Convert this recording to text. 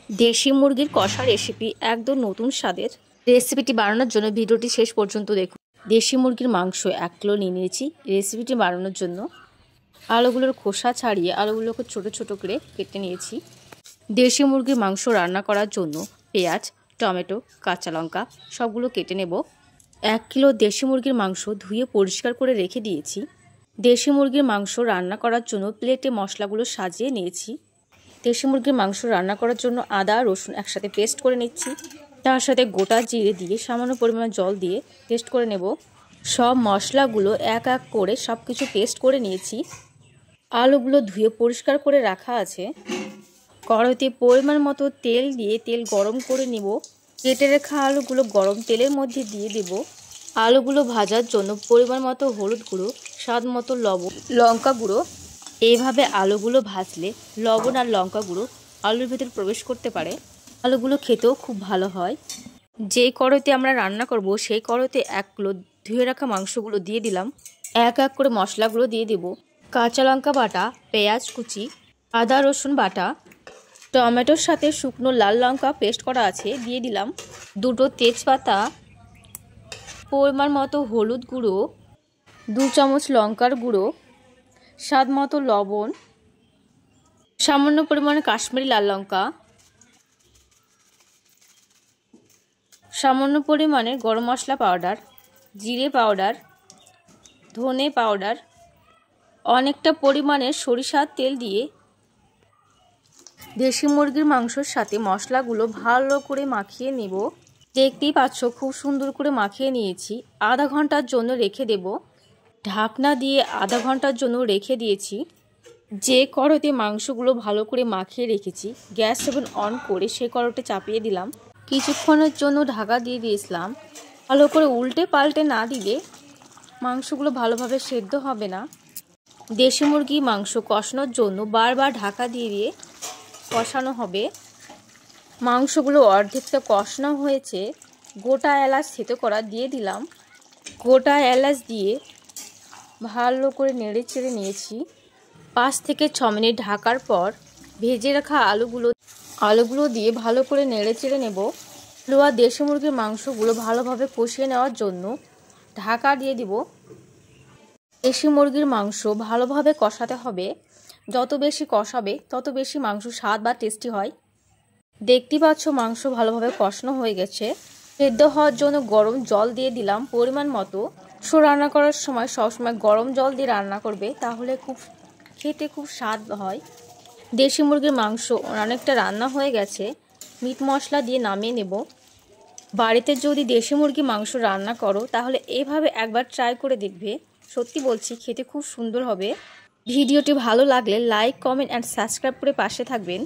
দেশি মুরগির কষা রেসিপি একদম নতুন স্বাদের। রেসিপিটি বানানোর জন্য ভিডিওটি শেষ পর্যন্ত দেখুন। দেশি মুরগির মাংস 1 কিলো নিয়ে নিয়েছি। রেসিপিটি বানানোর জন্য আলুগুলোর খোসা ছাড়িয়ে আলুগুলোকে ছোট ছোট করে কেটে নিয়েছি। দেশি মুরগির মাংস রান্না করার জন্য পেঁয়াজ, টমেটো, কাঁচা লঙ্কা সবগুলো কেটে নেব। 1 কিলো দেশি মুরগির মাংস ধুয়ে পরিষ্কার করে রেখে দিয়েছি। দেশি মুরগির মাংস রান্না করার জন্য প্লেটে মশলাগুলো সাজিয়ে নিয়েছি। দেশি মুরগির মাংস রান্না করার জন্য আদা রসুন একসাথে পেস্ট করে নিচ্ছি। তার সাথে গোটা জিরে দিয়ে সামান্য পরিমাণ জল দিয়ে পেস্ট করে নেব। সব মশলাগুলো এক এক করে সব কিছু পেস্ট করে নিয়েছি। আলুগুলো ধুয়ে পরিষ্কার করে রাখা আছে। কড়াইতে পরিমাণ মতো তেল দিয়ে তেল গরম করে নেব। কেটে রাখা আলুগুলো গরম তেলের মধ্যে দিয়ে দেব। আলুগুলো ভাজার জন্য পরিমাণ মতো হলুদ গুঁড়ো, স্বাদ মতো লবণ, লঙ্কা গুঁড়ো। এইভাবে আলুগুলো ভাজলে লবণ আর লঙ্কা গুঁড়ো আলুর ভেতর প্রবেশ করতে পারে। আলুগুলো খেতেও খুব ভালো হয়। যেই কড়াইতে আমরা রান্না করব সেই কড়াইতে 1 কিলো ধুয়ে রাখা মাংসগুলো দিয়ে দিলাম। এক এক করে মশলাগুলো দিয়ে দেব। কাঁচা লঙ্কা বাটা, পেঁয়াজ কুচি, আদা রসুন বাটা, টমেটোর সাথে শুকনো লাল লঙ্কা পেস্ট করা আছে দিয়ে দিলাম। 2টো তেজপাতা, পরিমাণ মতো হলুদ গুঁড়ো, 2 চামচ লঙ্কার গুঁড়ো, স্বাদ মতো লবণ, সামান্য পরিমাণে কাশ্মীরি লাল লঙ্কা, সামান্য পরিমাণে গরম মশলা পাউডার, জিরে পাউডার, ধনে পাউডার, অনেকটা পরিমাণে সরিষার তেল দিয়ে দেশি মুরগির মাংসের সাথে মশলাগুলো ভালো করে মাখিয়ে নেব। দেখতেই পাচ্ছ খুব সুন্দর করে মাখিয়ে নিয়েছি। আধা ঘন্টার জন্য রেখে দেব। ঢাকনা দিয়ে আধা ঘন্টার জন্য রেখে দিয়েছি। যে কড়াইতে মাংসগুলো ভালো করে মাখিয়ে রেখেছি গ্যাস ওভেন অন করে সেই কড়াইতে চাপিয়ে দিলাম। কিছুক্ষণের জন্য ঢাকা দিয়ে দিয়েছিলাম। ভালো করে উল্টে পাল্টে না দিলে মাংসগুলো ভালোভাবে সেদ্ধ হবে না। দেশি মুরগি মাংস কষানোর জন্য বারবার ঢাকা দিয়ে দিয়ে কষানো হবে। মাংসগুলো অর্ধেকটা কষানো হয়েছে। গোটা এলাচ থেতো করা দিয়ে দিলাম। গোটা এলাচ দিয়ে ভালো করে নেড়ে চেড়ে নিয়েছি। 5 থেকে 6 মিনিট ঢাকার পর ভেজে রাখা আলুগুলো দিয়ে ভালো করে নেড়ে চেড়ে নেব। আলু আর দেশি মুরগির মাংসগুলো ভালোভাবে কষিয়ে নেওয়ার জন্য ঢাকা দিয়ে দিব। দেশি মুরগির মাংস ভালোভাবে কষাতে হবে। যত বেশি কষাবে তত বেশি মাংস স্বাদ বা টেস্টি হয়। দেখতে পাচ্ছ মাংস ভালোভাবে কষানো হয়ে গেছে। সেদ্ধ হওয়ার জন্য গরম জল দিয়ে দিলাম পরিমাণ মতো। রান্না করার সময় সবসময় গরম জল দিয়ে রান্না করবে, তাহলে খেতে খুব স্বাদ হয়। দেশি মুরগির মাংস অনেকটা রান্না হয়ে গেছে। মিট মশলা দিয়ে নামিয়ে নেব। বাড়িতে যদি দেশি মুরগি মাংস রান্না করো তাহলে এইভাবে একবার ট্রাই করে দেখবে। সত্যি বলছি খেতে খুব সুন্দর হবে। ভিডিওটি ভালো লাগলে লাইক, কমেন্ট অ্যান্ড সাবস্ক্রাইব করে পাশে থাকবেন।